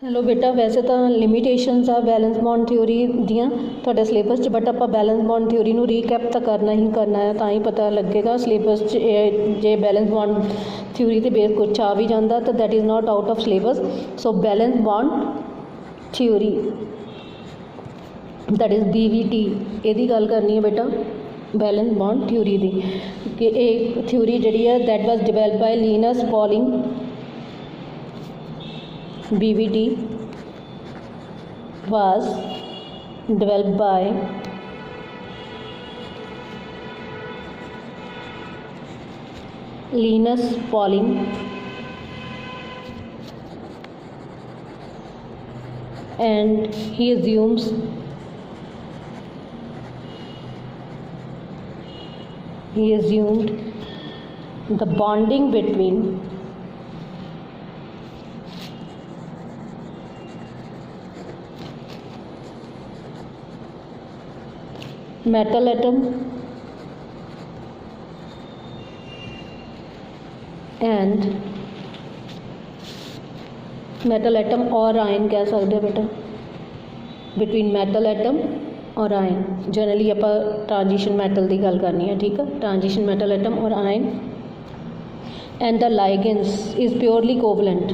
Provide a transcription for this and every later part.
Hello बेटा, वैसे तो लिमिटेशनस आ बैलेंस बॉन्ड थ्योरी दियाँ ਤੁਹਾਡੇ ਸਿਲੇਬਸ 'ਚ, ਬਟ ਆਪਾਂ बैलेंस बॉन्ड थ्योरी ਨੂੰ ਰੀਕੈਪ ਤਾਂ ਕਰਨਾ ਹੈ ਤਾਂ ਹੀ ਪਤਾ ਲੱਗੇਗਾ ਸਿਲੇਬਸ 'ਚ। ਜੇ बैलेंस बॉन्ड थ्योरी ਤੇ ਬੇਸ ਕੁਛ ਆ ਵੀ ਜਾਂਦਾ ਤਾਂ that is not out of syllabus. So balance bond theory that is BVT, ਇਹਦੀ ਗੱਲ ਕਰਨੀ ਹੈ बेटा बैलेंस बॉन्ड थ्योरी ਦੀ कि ਇਹ थ्योरी ਜਿਹੜੀ ਹੈ that was develop bye Lions polling. BVT was developed by Linus Pauling and he assumed the bonding between metal atom and metal atom और आयन कह सकते हैं बेटा, बिटवीन मैटल एटम और आयन। जनरली आप ट्रांजिशन मैटल की गल करनी है, ठीक है। ट्रांजिशन मैटल एटम और ion and the ligands is purely covalent.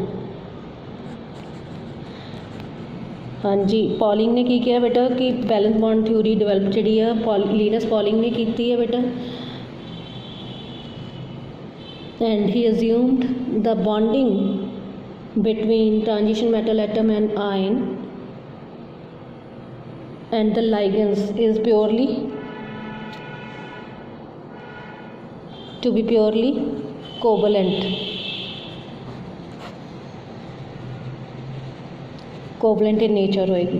हाँ जी, पॉलिंग ने की किया बेटा कि बैलेंस बॉन्ड थ्योरी डिवेल्प जी है लीनस पॉलिंग ने की है बेटा, and he assumed the bonding between transition metal atom and ion and the ligands is purely to be purely covalent. Covalent in nature होएगी।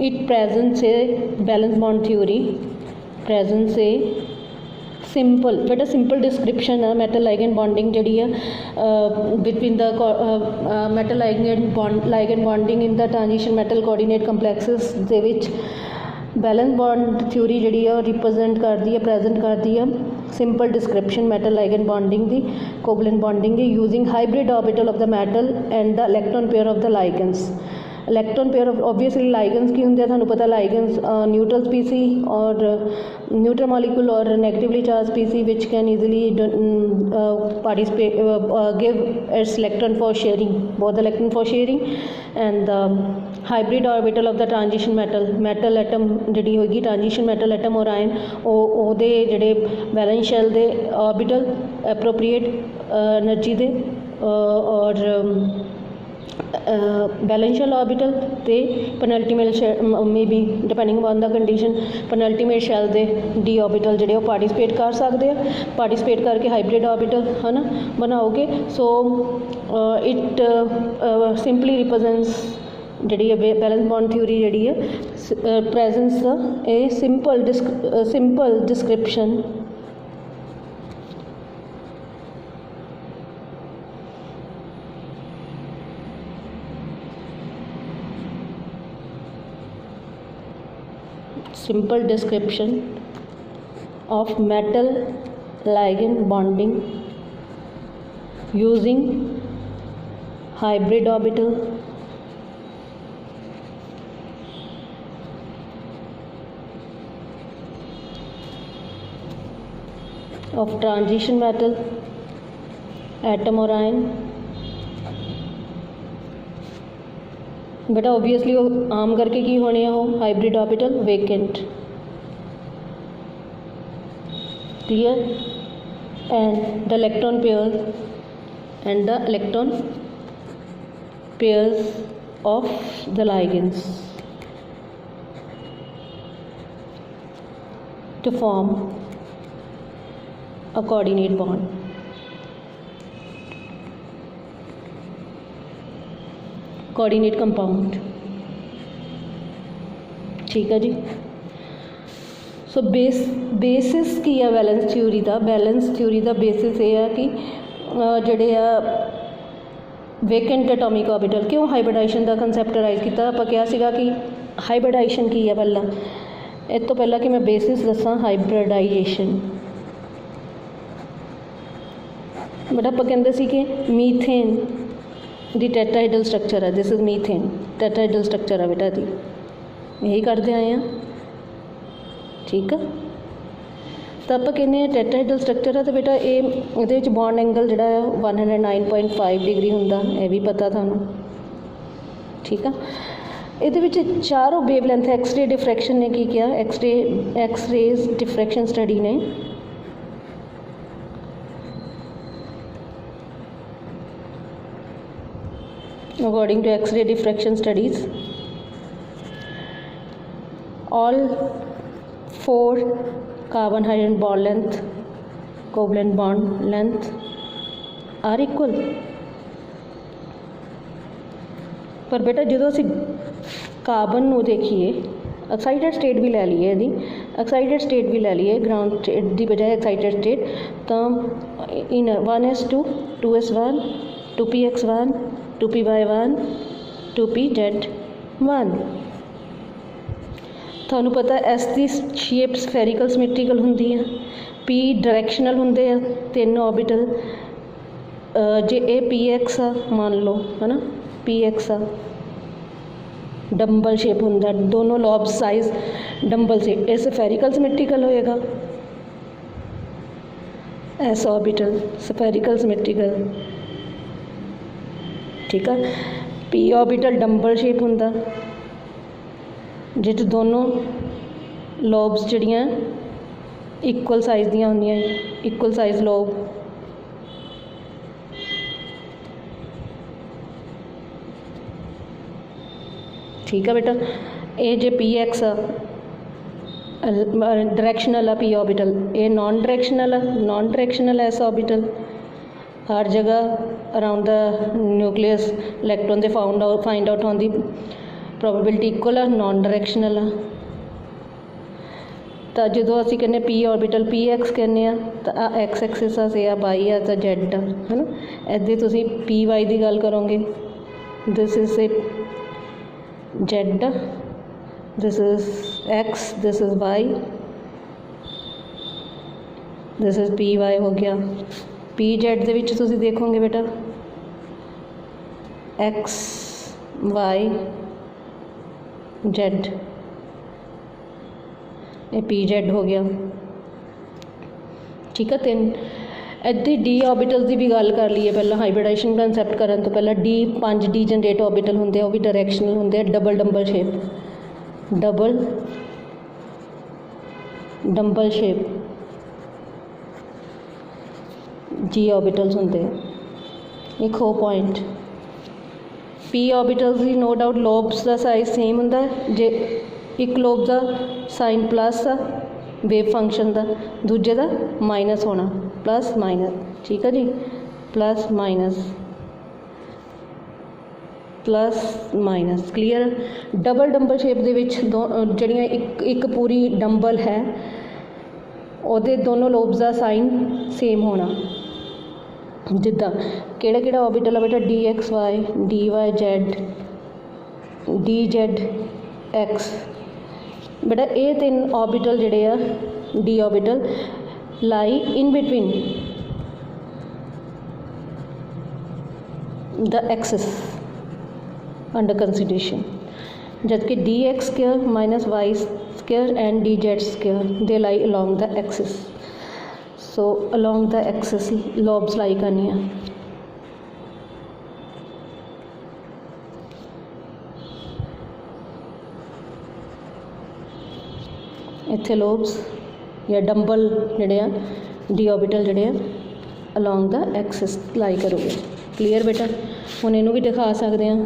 इट प्रेजेंट से valence bond theory present से simple बेटा simple description है metal ligand bonding जी है between the metal ligand bonding in the transition metal coordinate complexes दे which valence bond theory जी है रिप्रजेंट करती है प्रेजेंट करती है simple description metal ligand bonding की कोवलेंट बॉन्डिंग की using hybrid orbital of the metal and the electron pair of the ligands. Electron pair of obviously ligands की होंगे थानू पता लाइगेंस न्यूट्रल स्पीसी और न्यूट्रल मॉलिक्यूल और negatively charge species which can easily participate give its electron for sharing both electron for sharing and the hybrid orbital of the transition metal atom जी होगी transition metal atom और ion ओहदे जिहड़े valence shell दे orbital appropriate energy दे और valence shell orbital ते penultimate may be depending on the condition penultimate shell दे डी ऑर्बिटल जिहड़े पार्टिसिपेट कर सकते हैं। पार्टिसिपेट करके हाइब्रिड ऑर्बिटल है ना बनाओगे। सो इट सिंपली रिप्रजेंट्स जी है बैलेंस बॉन्ड थ्योरी जी है presence a simple description of metal ligand bonding using hybrid orbital of transition metal atom और आयन। बेटा ऑब्वियसली वो आम करके की होने हो hybrid orbital vacant, clear, and the electron pairs of the ligands to form a coordinate bond। Coordinate compound, ठीक है जी। सो बेसिस की है बैलेंस थ्योरी का बेसिस ये है कि जोड़े वेकेंट एटॉमिक ऑर्बिटल क्यों हाइब्रिडाइजेशन का कंसैप्टराइज किया। आप क्या सीगा कि हाइब्रिडाइजेशन की है पहला इस तो पहला कि मैं बेसिस दसा हाइब्रिडाइजेशन बट आप कहते सी कि मीथेन दी टेट्राहेड्रल स्ट्रक्चर है, this is methane, tetrahedral structure है बेटा दी, यही करते आए हैं। ठीक है, तो आप कहने टेट्राहेड्रल स्ट्रक्चर है, तो बेटा ये बॉन्ड एंगल जोड़ा है 109.5 डिग्री होंदा, यह भी पता थानू। ठीक है, ये चारों वेवलेंथ एक्सरे डिफ्रैक्शन ने की किया, एक्सरेज डिफ्रैक्शन स्टडी ने according to X-ray diffraction studies, all 4 carbon hydrogen bond length, covalent bond length are equal। पर बेटा जो असी कार्बन को देखिए, एक्साइटेड स्टेट भी लै लीए, यदि एक्साइटेड स्टेट भी लै लीए ग्राउंड स्टेट की बजाय एक्साइटेड स्टेट, तो इन 1s2 2s1 2px1 2py1 2pz1, थानू पता एस की शेप स्फेरिकल सिमेट्रिकल होंदी है, पी डायरैक्शनल होंदे आ 3 ऑर्बिटल, जे ए पी एक्स आ मान लो है ना, पी एक्स आ डंबल शेप होंदा, दोनों लॉब साइज डंबल से, ए स्फेरिकल सिमेट्रिकल होएगा, एस ऑर्बिटल स्फेरिकल सिमेट्रिकल। ठीक है, पी ऑर्बिटल डंबल शेप होंदा, जिस दोनों लॉब्स जड़ियाँ इक्वल साइज दियां होंदियां, इक्वल साइज लॉब। ठीक है बेटा, ये जे पी एक्स डायरैक्शनल आ, पी ऑर्बिटल ये नॉन डायरैक्शनल है, नॉन डायरैक्शनल एस ऑर्बिटल, हर जगह around the nucleus electron they find out होने की प्रोबेबिलिटी इक्वल है, नॉन डायरैक्शनल है। तो जो असी कहने पी ऑर्बिटल पी एक्स कहने, तो आ एक्स एक्सिस आ, से आ वाई आ, तो जैड है ना, इदे तुसी पी वाई की गल करोगे, this is a Z, this is X, this is Y, this is P Y हो गया। पी जेड दे विच तुसी देखोगे बेटा एक्स वाई जेड, ये पी जेड हो गया। ठीक है, 3 इतनी डी ऑर्बिटल्स की भी गल कर लीए पहला, हाइब्रिडाइजेशन कंसैप्ट करने तो पहला डी 5 डी जनरेट ऑर्बिटल होंगे, वो भी डायरैक्शनल होंगे, double dumbbell shape, double dumbbell shape जी ऑर्बिटल्स होंगे। एक हो पॉइंट पी ऑर्बिटल्स की नो डाउट लोब्स का साइज सेम होंगे, जे एक लोब का साइन प्लस आ वेव फंक्शन का, दूजे का माइनस होना, प्लस माइनस। ठीक है जी, plus minus plus minus, clear. Double dumbbell shape दे विच दो जड़ियाँ एक पूरी डंबल है, ਉਹਦੇ दोनों लोब्स का साइन सेम होना, जिदा केड़ा केड़ा ऑर्बिटल है बेटा, D X Y, D Y Z, D Z X. बेटा ये 3 ऑर्बिटल जड़े आ D orbital lie in between the axis under consideration, जबकि D X square minus Y square and D Z square they lie along the axis. So along the axis lobes lie करनी है। इत्थे lobes या dumbbell जड़े आ D orbital जड़े आ along the axis लाई करोगे। Clear बेटा, हुण इनू भी दिखा सकते हैं,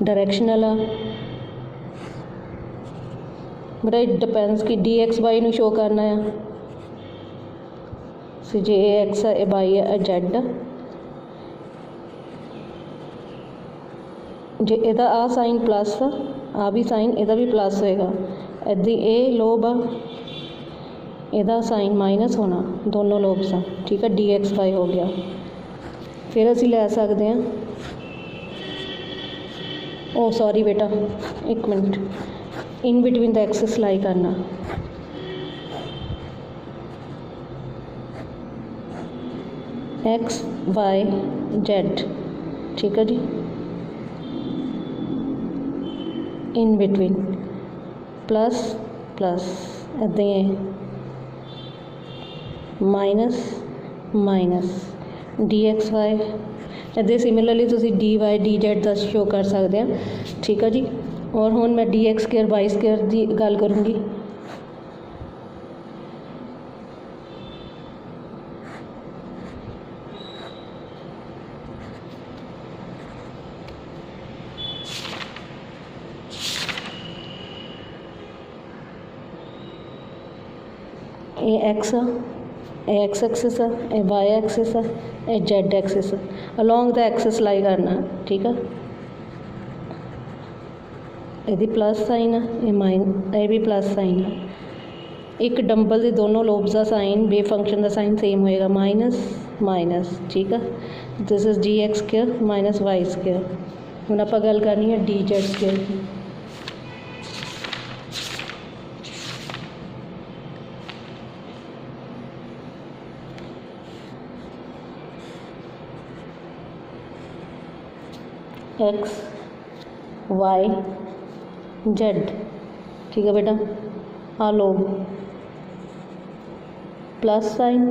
डायरैक्शनल आ बेटा, इट डिपेंड्स कि डी एक्स वाई शो करना है, सो जे ए एक्स है, ए वाई है, जेड, जे एदा आ साइन प्लस आ भी साइन एदा भी प्लस होएगा, इदी ए लोब आ एदा साइन माइनस होना, दोनों लोब्स का। ठीक है, डी एक्स वाई हो गया। फिर असी लै सकते हैं, ओ सॉरी बेटा एक minute, in between the axis लाई करना, एक्स वाई जेड ठीक है जी, इन बिटवीन प्लस प्लस इदां ही है, माइनस माइनस dxy इदां सिमिलरली तुसी dy dz का शो कर सकते हैं। ठीक है जी, और हुण मैं dx स्क्वायर y स्क्वायर की गल करूँगी। ये एक्स ये एक्स एक्सिस है, ये वाई एक्सिस है, ये जेड एक्सिस है, अलोंग द एक्सिस लाई करना। ठीक है, ये प्लस साइन है, ये भी प्लस साइन है। एक डंबल के दोनों लोब्स का साइन वेव फंक्शन का साइन सेम होएगा, माइनस माइनस। ठीक है, this is D X square minus Y square. हुण आपां गल करनी है डी जेड स्क्वेयर की। एक्स वाई जेड, ठीक है बेटा, आ लोग प्लस साइन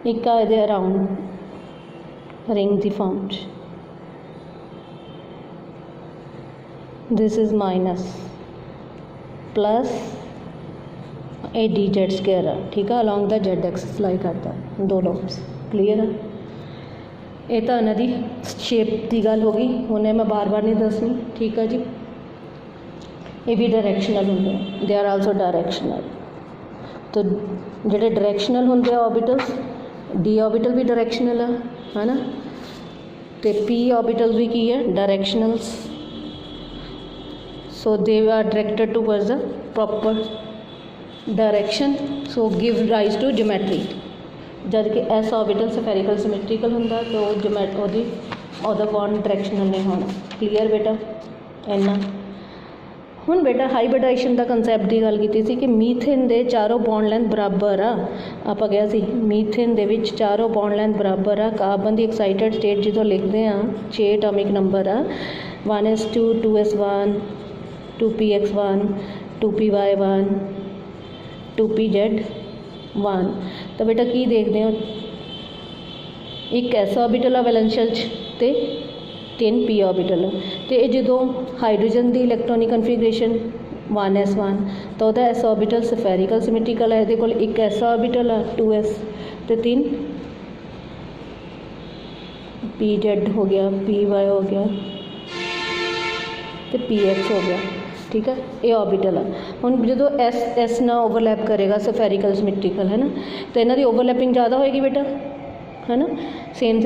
एक आ ये around ring the form, this is minus plus A D Z square है। ठीक है, अलोंग द जेड एक्सिस लाई करता है, दो लोब्स। क्लीयर है, ये तो इन्हों की शेप की गल हो गई, उन्हें मैं बार बार नहीं दसनी। ठीक है जी, ये भी डायरैक्शनल होंगे, दे आर आल्सो डायरैक्शनल। तो जोड़े डायरैक्शनल होंगे ऑर्बिटल्स, डी ऑर्बिटल भी डायरैक्शनल है ना, तो पी ऑर्बिटल भी की है directionals. So they are directed towards the proper direction, so give rise to geometry. जब कि एस ऑर्बिटल सफेरिकल सिमेट्रिकल होंगे तो वो बॉन्ड डायरैक्शनल नहीं होना। क्लीयर बेटा, इन्ना। हुण बेटा हाइब्रिडाइजेशन का कंसैप्ट की गल की कि मीथेन के चारों बॉन्ड लेंथ बराबर आ। आप गया सी मीथेन दे विच चारों बॉन्ड लेंथ बराबर आ। कार्बन की एक्साइटेड स्टेट जो लिखते हैं 6 एटॉमिक नंबर आ, 1s2 2s1 2px1 2py1 2pz1। तो बेटा की देखते हो, एक एस ऑर्बिटल आ वैलेंशियल ते 3 पी ऑर्बिटल, तो ये जो हाइड्रोजन की इलैक्ट्रॉनिक कन्फिगरेशन 1s1, तो वह एस ऑर्बिटल सफेरिकल सिमेट्रिकल है, ये एक एस ऑर्बिटल आ 2s तो 3 pz हो गया, py हो गया तो px हो गया। ठीक है, ये ऑर्बिटल है। हुण जो एस ना ओवरलैप करेगा सफेरिकल सिमेट्रिकल है ना, तो इन्हों की ओवरलैपिंग ज़्यादा होएगी बेटा, है ना, सेम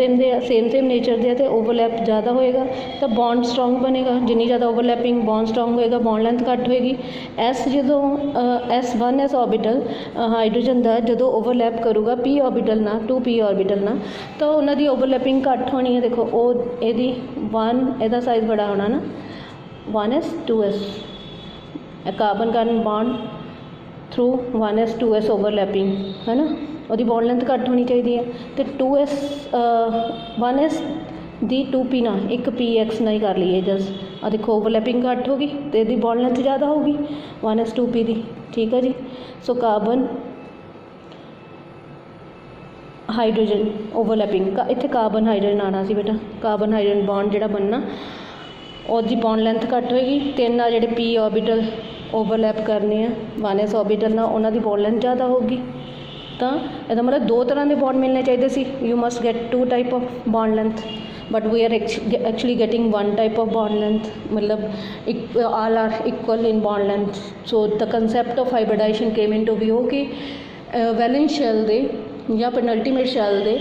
नेचर दे, तो ओवरलैप ज़्यादा होएगा तो बॉन्ड स्ट्रोंग बनेगा। जिनी ज़्यादा ओवरलैपिंग बॉन्ड स्ट्रोंग होएगा, बॉन्ड लेंथ घट होएगी। एस जो S1 ऑर्बिटल हाइड्रोजन का जो ओवरलैप करूँगा पी ऑर्बिटल ना 2p ऑर्बिटल ना, तो उन्होंने ओवरलैपिंग घट होनी है। देखो वो यदि 1 एदा साइज बड़ा होना ना, 1s 2s carbon carbon bond through 1s 2s overlapping है ना, और बॉन्ड लेंथ घट होनी चाहिए है। तो 2s 1s दी 2p ना एक px ना ही कर लीए जस्ट, आ देखो ओवरलैपिंग घट होगी तो यदि बॉन्ड लेंथ ज़्यादा होगी 1s 2p दी। ठीक है जी, सो कार्बन हाइड्रोजन ओवरलैपिंग का इत्थे कार्बन हाइड्रोजन आना सी बेटा, कार्बन हाइड्रोजन बॉन्ड जिहड़ा बनना और दी बॉन्ड लेंथ घट होएगी। 3 आ जिहड़े p ऑर्बिटल ओवरलैप करने हैं 1s ऑर्बिटल ना, उन्हां दी बॉन्ड लेंथ ज़्यादा होगी। तो इसका मतलब 2 तरह के बॉन्ड मिलने चाहिए सी, you must get 2 type of bond length, but we are actually getting 1 type of bond length, मतलब all are equal in bond length. So the concept of hybridization came into view कि valence shell दे या penultimate शैल दे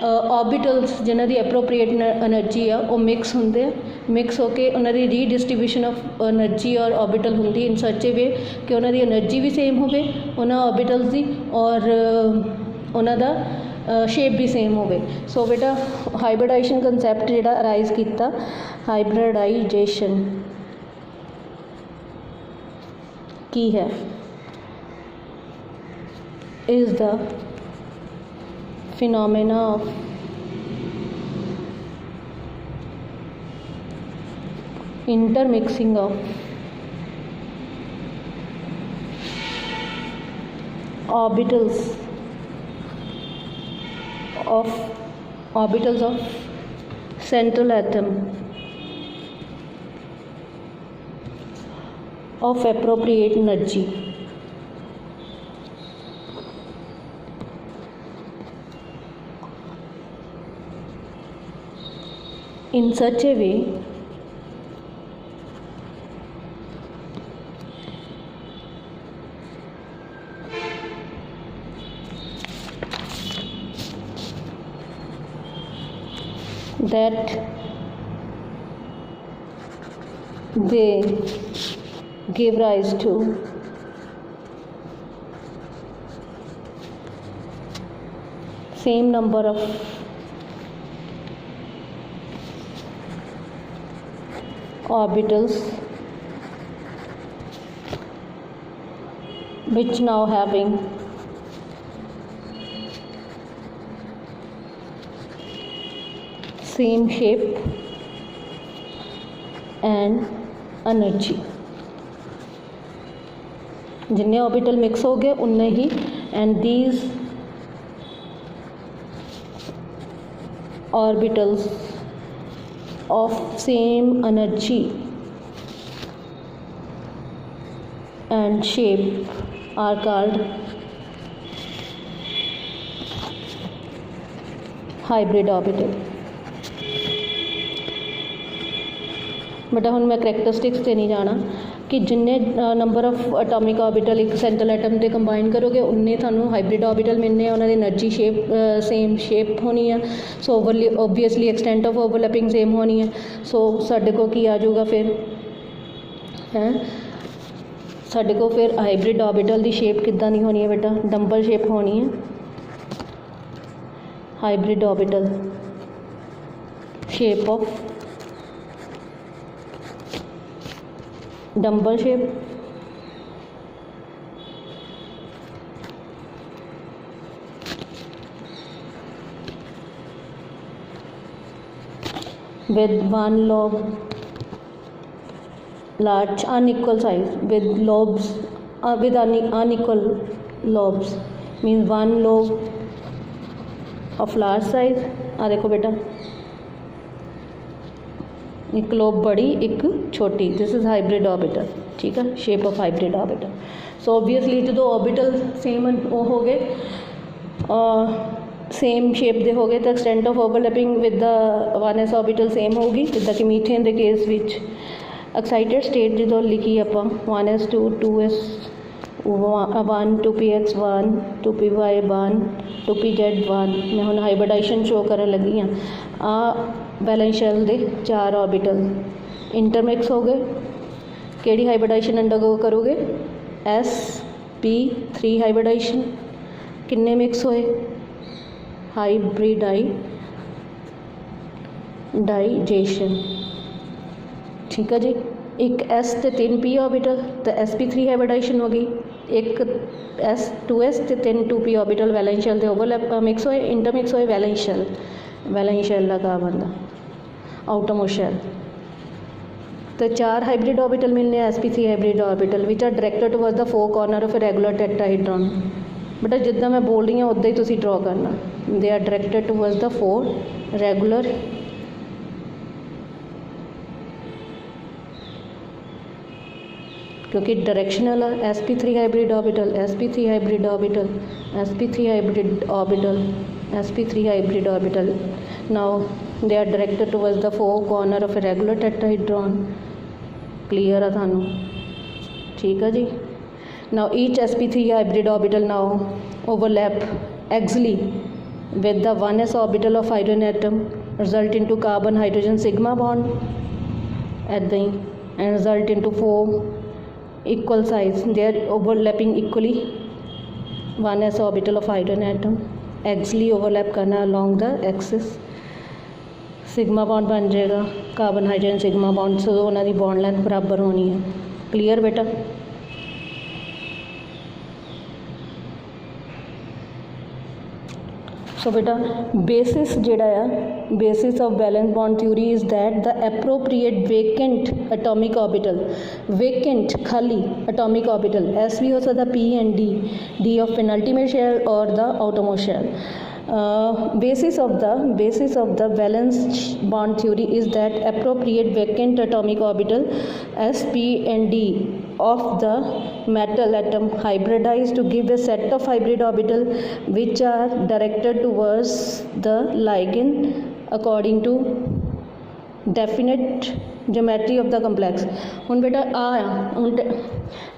orbitals जिन्हों की appropriate energy आ वो mix होंगे, mix होकर उन्होंने रीडिस्ट्रीब्यूशन ऑफ एनर्जी और ऑर्बिटल होंगी इन सच ए वे कि उन्होंने एनर्जी भी सेम हो उन्होंने ऑर्बिटल्स की और उन्होंने शेप भी सेम हो। सो बेटा हाइब्रिडाइजेशन कंसैप्ट जो अराइज किया, हाइब्रिडाइजेशन की है is the phenomena of intermixing of orbitals of central atom of appropriate energy in such a way that they give rise to same number of orbitals which now having same shape and energy. जितने orbital mix हो गए उतने ही and these orbitals of same energy and shape are called hybrid orbital. But ਹੁਣ मैं characteristics ਤੇ नहीं जाना कि जिन्ने नंबर ऑफ एटॉमिक ऑर्बिटल एक सेंट्रल एटम ते कंबाइन करोगे उन्ने थानू हाइब्रिड ऑर्बिटल मिलने उन्होंने एनर्जी शेप सेम शेप होनी है so obviously extent of overlapping same होनी है सो साडे को की आ जाऊगा फिर है साडे को फिर हाइब्रिड ऑर्बिटल की शेप किद्दां दी होनी है बेटा डंबल शेप होनी है hybrid orbital shape of dumbbell shape with one lobe large unequal size with lobes with unequal lobes means one lobe of large size आ देखो बेटा एक लोब बड़ी एक छोटी दिस इज़ हाइब्रिड ऑर्बिटल ठीक है shape of hybrid orbital so obviously जो orbital same वो हो गए सेम शेप दे हो गए तो extent of overlapping with the 1s orbital same होगी जिदा कि मीथेन के केस विच एक्साइटेड स्टेट जो लिखी आप 1s2 2s 1 2px1 2py1 2pz1 मैं हुण हाइब्रिडाइजेशन शो करन लगी हाँ आ बैलेंस शेल दे 4 ऑर्बिटल इंटरमिक्स हो गए केड़ी हाइब्रिडाइजेशन अंडरगो करोगे sp3 हाइब्रिडाइजेशन किन्ने मिक्स होए हाइब्रिडाइजेशन ठीक है जी एक s ते 3p ऑर्बिटल तो sp3 हाइब्रिडाइजेशन हो गई एक s 2s ते 3 2p ऑर्बिटल वैलेंस शेल दे ओवरलैप मिक्स होए इंटरमिक्स होए वैलेंस शेल लगा बंदा आउटरमोस्ट शेल तो 4 हाइब्रिड ऑर्बिटल मिलने sp3 hybrid orbital which are directed towards the 4 corner of a regular tetrahedron बेटा जिद्दां मैं बोल रही हूँ उद्दां ही तुसीं ड्रॉ करना they are directed towards the 4 regular क्योंकि directional sp3 hybrid orbital sp3 hybrid orbital sp3 hybrid orbital sp3 hybrid orbital now they are directed towards the 4 corner of a regular tetrahedron clear है थानू ठीक है जी now each sp3 hybrid orbital now overlap axially with the 1s orbital of hydrogen atom result into carbon hydrogen sigma bond ऐदां ही and result into 4 equal size they are overlapping equally 1s orbital of hydrogen atom axially overlap करना along the axis sigma bond बन जाएगा carbon hydrogen sigma bond से उन्होंने bond length बराबर होनी है क्लीयर बेटा सो बेटा बेसिस जिहड़ा आ basis of valence bond theory is that the appropriate vacant atomic orbital vacant खाली एटॉमिक ऑर्बिटल एस भी हो सकता P and D of penultimate shell और the outermost shell basis of the valence bond theory is that appropriate vacant atomic orbital s, p and d of the metal atom hybridize to give a set of hybrid orbital which are directed towards the ligand according to definite geometry of the complex. हुण बेटा हुण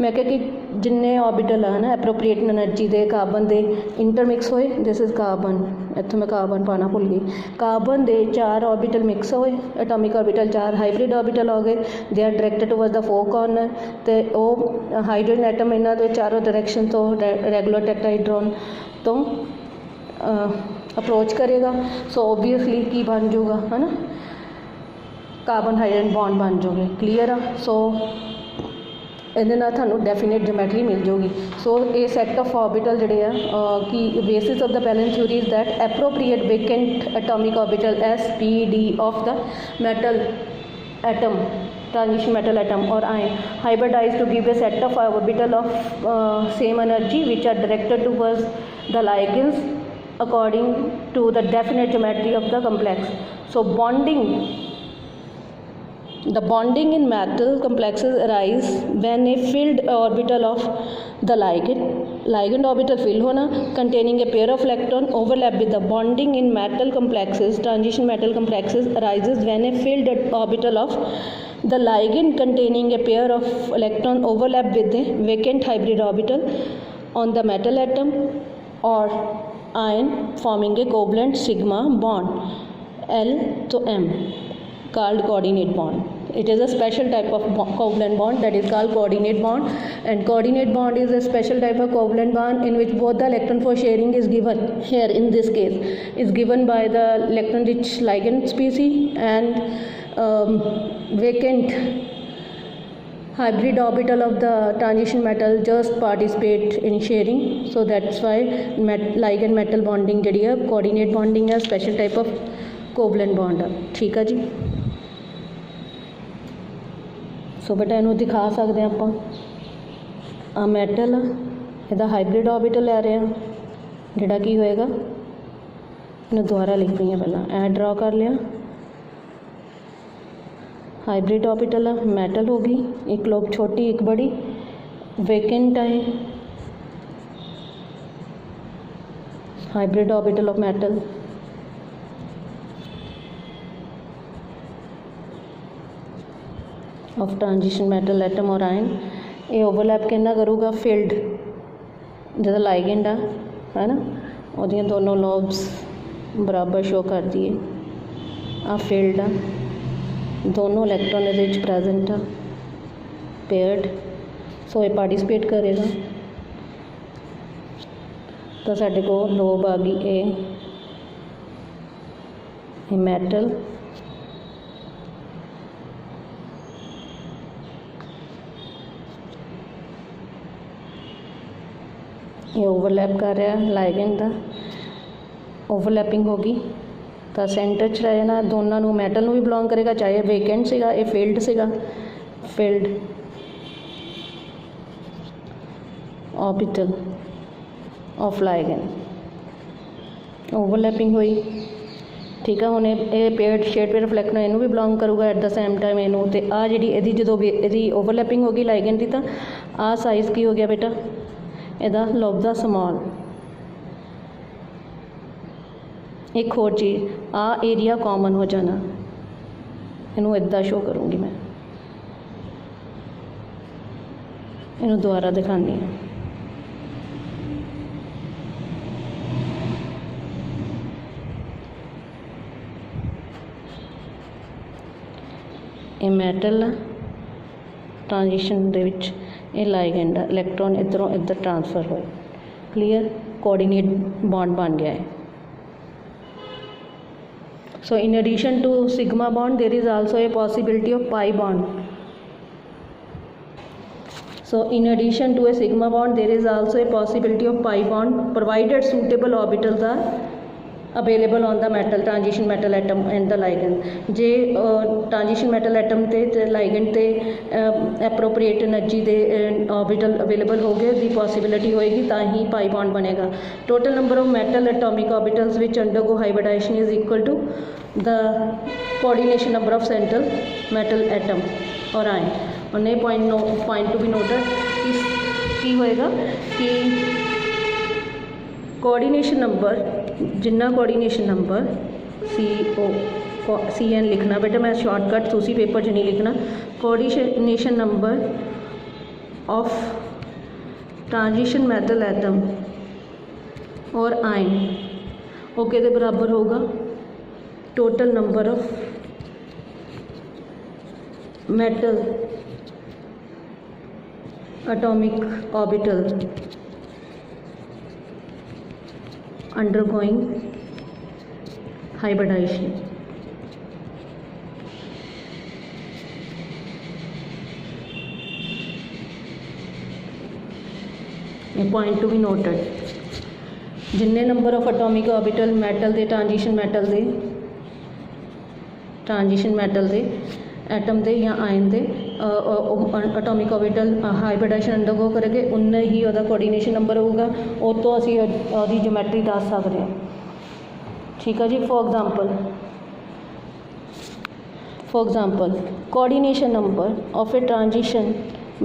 मैं क्या कि जिन्ने orbital है ना appropriate energy दे कार्बन दे इंटरमिक्स होए दिस इज़ कार्बन इत्थों मैं कार्बन पाना भुल गई कार्बन दे 4 ऑर्बिटल मिक्स होए एटॉमिक ऑर्बिटल 4 हाइब्रिड ऑर्बिटल हो गए they are directed towards the 4 corner ते वो हाइड्रोजन एटम इन्हां दे चारों डायरैक्शन तो रेगुलर टेट्राहेड्रॉन तो अप्रोच करेगा सो ओबवियसली की बन जाऊगा है ना कार्बन हाइड्रोजन बॉन्ड बन जाओगे क्लीयर आ सो ਇਹਦੇ ਨਾਲ ਤੁਹਾਨੂੰ ਡੈਫੀਨੇਟ ਜਿਓਮੈਟਰੀ ਮਿਲ ਜਾਊਗੀ ਸੋ ਇਹ ਸੈੱਟ ਆਫ ਆਰਬਿਟਲ ਜਿਹੜੇ ਆ ਕਿ basis of the wellness theory is that appropriate ਵੈਕੈਂਟ atomic orbital S P D of the metal atom transition metal atom or ion hybridized to give a set of orbital of same energy which are directed towards the ligands according to the definite geometry of the complex. So the bonding in metal complexes arise when a filled orbital of the ligand orbital fill होना containing a pair of electron overlap with the bonding in metal complexes transition metal complexes arises when a filled orbital of the ligand containing a pair of electron overlap with a vacant hybrid orbital on the metal atom or ion forming a covalent sigma bond L to M called coordinate bond. It is a special type of covalent bond that is called coordinate bond, and coordinate bond is a special type of covalent bond in which both the electron for sharing is given here in this case is given by the electron rich ligand species and vacant hybrid orbital of the transition metal just participate in sharing. So that's why ligand metal bonding ਜਿਹੜੀ ਹੈ coordinate bonding है special type of covalent bond है ठीक है जी। सो बेटा इनू दिखा सकते हैं आप आ मैटल ਇਹਦਾ हाइब्रिड ऑर्बिटल लै रहे हैं ਜਿਹੜਾ ਕੀ ਹੋएगा इन्हें दोबारा लिख रही हैं पहला ऐ ड्रॉ कर लिया हाइब्रिड ऑर्बिटल मैटल होगी एक लोब छोटी एक बड़ी वेकेंट है hybrid orbital of metal of transition metal atom और आयन ये ओवरलैप कितना करूँगा फील्ड जो लाइगेंड है ना वो दोनों लॉब्स बराबर शो कर दिए आ फील्ड आ दोनों इलैक्ट्रॉन ये प्रेजेंट आ पेयर्ड सो ये पार्टिसिपेट करेगा तो साढ़े को लोब आ गई ए मैटल ये ओवरलैप कर रहा है लाइगेंड का ओवरलैपिंग होगी तो सेंटर च रह जाना दोनों नू मैटल नू भी बिलोंग करेगा चाहे वेकेंट सीगा ये फील्ड सीगा filled orbital of ligand overlapping हुई ठीक है। हुण ये पेयर्ड शेड पे रिफ्लैक्ट होना इनू भी बिलोंग करूगा एट द सेम टाइम इनू तो आ जी जो यदी ओवरलैपिंग होगी लाइगेंड की तो आ साइज़ की हो गया बेटा ਇਹਦਾ ਲੋਬ ਦਾ ਸਮਾਲ एक होर चीज़ आ एरिया कॉमन हो जाना इनू इदा शो करूँगी मैं इनू दोबारा दिखानी है ये मैटल ट्रांजिशन दे विच ये लाइगेंड इलैक्ट्रॉन इधरों इधर ट्रांसफर हो क्लीयर कोऑर्डिनेट बॉन्ड बन गया है। So in addition to sigma bond there is also a possibility of pi bond. So in addition to a sigma bond there is also a possibility of pi bond provided suitable orbitals are available on the metal transition metal atom and the ligand. जे transition metal atom ते ligand ते appropriate energy दे orbital available हो गए दी possibility होएगी तो ही पाई बॉन्ड बनेगा। Total number of metal atomic orbitals which undergo hybridization is equal to the coordination number of central metal atom और आयन। और नए पॉइंट टू बी नोटेड की होएगा कि कोऑर्डिनेशन नंबर जिन्ना कोऑर्डिनेशन नंबर CN लिखना बेटा, मैं शॉर्टकट उसी पेपर च नहीं लिखना। Coordination number of transition metal atom और आयन ओके के बराबर होगा total number of metal atomic orbital undergoing hybridization। Point to be noted जिन्ने number of atomic orbital metal दे ट्रांजिशन मैटल दे एटम दे या आयन दे एटॉमिक ऑर्बिटल हाइब्रिडाइजेशन अंडरगो करेंगे उन्ना ही ਉਹਦਾ कोऑर्डिनेशन नंबर होगा। ਉਹ ਤੋਂ ਅਸੀਂ ਉਹਦੀ ਜਿਓਮੈਟਰੀ ਦੱਸ ਸਕਦੇ ਹਾਂ। ठीक है जी। For example coordination number of a transition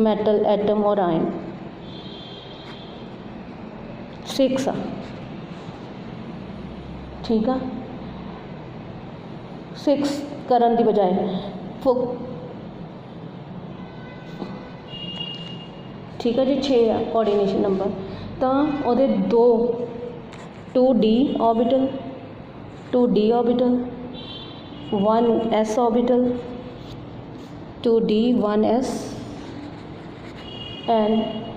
metal atom और आयन 6 आ। ठीक है 6 करन की बजाय ठीक है जी 6 आ कोऑर्डिनेशन नंबर तो ਉਹਦੇ 2d orbital 2d orbital 1s orbital 2d 1s and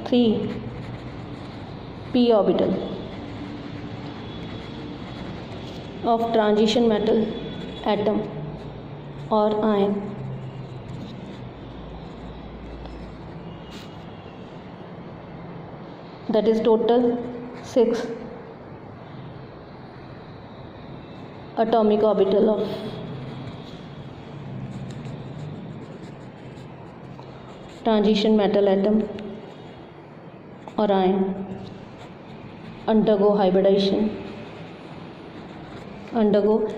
3p orbital of transition metal atom or ion। that is total 6 atomic orbital of transition metal atom or ion undergo hybridization, undergo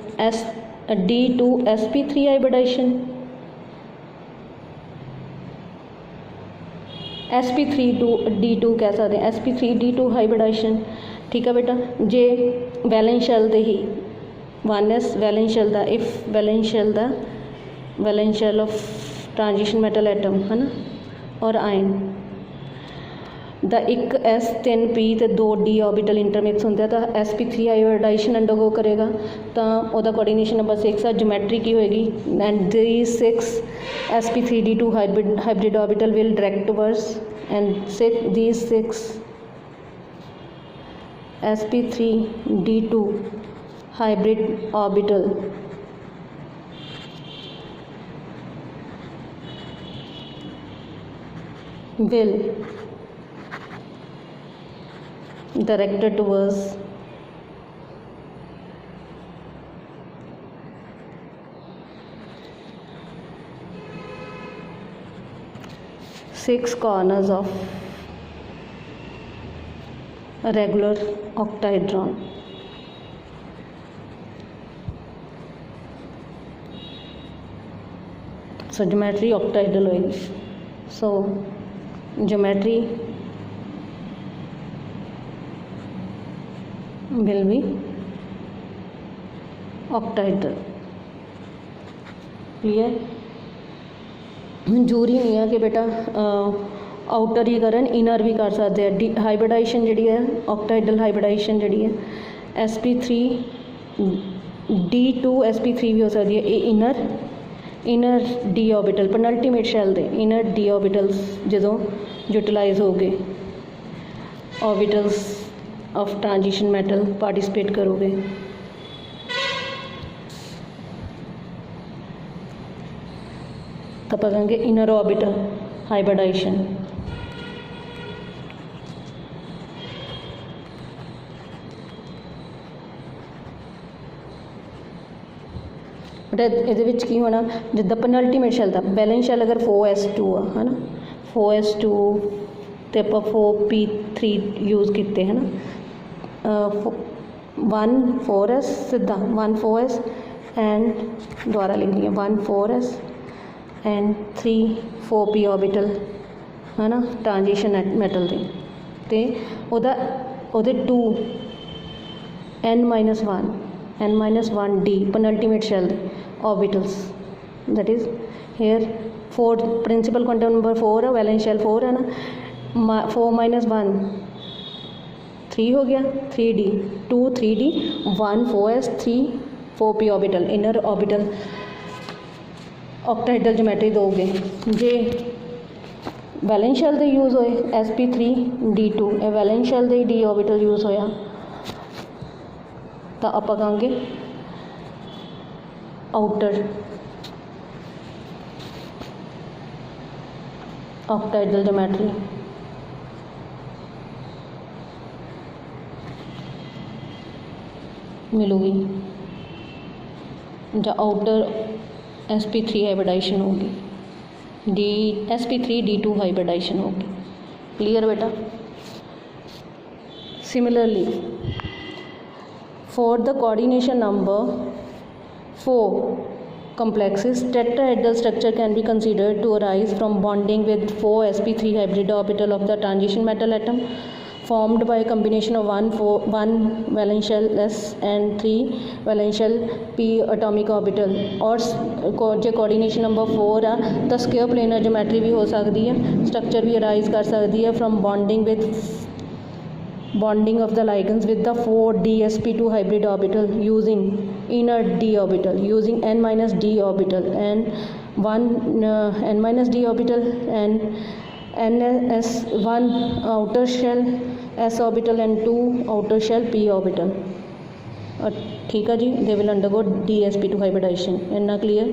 D2 sp3 hybridization, sp3d2 कह सकते हैं sp3d2 hybridisation. ठीक है बेटा जे valence shell दे ही 1s valence shell दा if valence shell of transition metal atom है ना और आयन दा एक S 3p ते 2d ऑर्बिटल इंटरमिक्स होंगे तो sp3 हाइब्रिडाइजेशन अंडरगो करेगा तो वह कोऑर्डिनेशन नंबर 6 आ। ज्योमेट्री की होएगी and the 6 sp3d2 hybrid orbital will direct towards and these 6 sp3d2 hybrid orbital will directed towards six corners of a regular octahedron। so geometry octahedral होगी। so geometry will be octahedral। Clear जरूरी नहीं है कि बेटा outer ही करन inner भी कर सकते हैं। हाइब्रिडाइजेशन जी है ऑक्टाहेड्रल हाइब्रिडाइजेशन जी है sp3d2 sp3 भी हो सकती है। ये इनर डी ऑर्बिटल पेनल्टीमेट शैल दे इनर डी ऑर्बिटल्स जो यूटिलाइज हो गए orbitals of transition metal participate करोगे तो पकड़ेंगे इनर ऑर्बिटल हाइब्रिडाइजेशन। बट ये की होना जिदा पेनल्टीमेट शैल का बैलेंस शैल अगर 4s2 है ना 4s2 तो आप 4p3 यूज़ किए है ना 1 4s सीधा 1 4s एंड दोबारा लिख लिया 1 4s एंड 3 4p ऑर्बिटल है ना ट्रांजिशन मैटल के तो 2 n-1 d penultimate shell orbitals that is here 4 principal quantum number 4 है वैलेंस शेल 4 है ना 4 - 1 3 हो गया 3d 2 3d 1 4s 3 4p orbital inner orbital octahedral geometry दोगे जे वैलेंस शेल दे यूज़ होए sp3d2 ਇਹ वैलेंस शेल दे d ऑर्बिटल यूज़ होया तो आप कहेंगे आउटर ऑक्टाहेड्रल ज्योमेट्री मिलूगी जो आउटर sp3 हाइब्रिडाइजेशन होगी डी sp3d2 हाइब्रिडाइजेशन होगी क्लियर बेटा similarly for the coordination number 4 complexes tetrahedral structure can be considered to arise from bonding with 4 sp3 hybrid orbital of the transition metal atom formed by a combination of 1 valence shell s and 3 valence shell p atomic orbital और जो coordination number 4 आ तो square planar geometry भी हो सकती है structure भी arise कर सकती है from bonding of the ligands with the 4dsp2 hybrid orbital using inner d orbital using n-d orbital and 1 n-d orbital and ns1 outer shell s orbital and 2 outer shell p orbital ठीक है जी they will undergo dsp2 hybridization इतना clear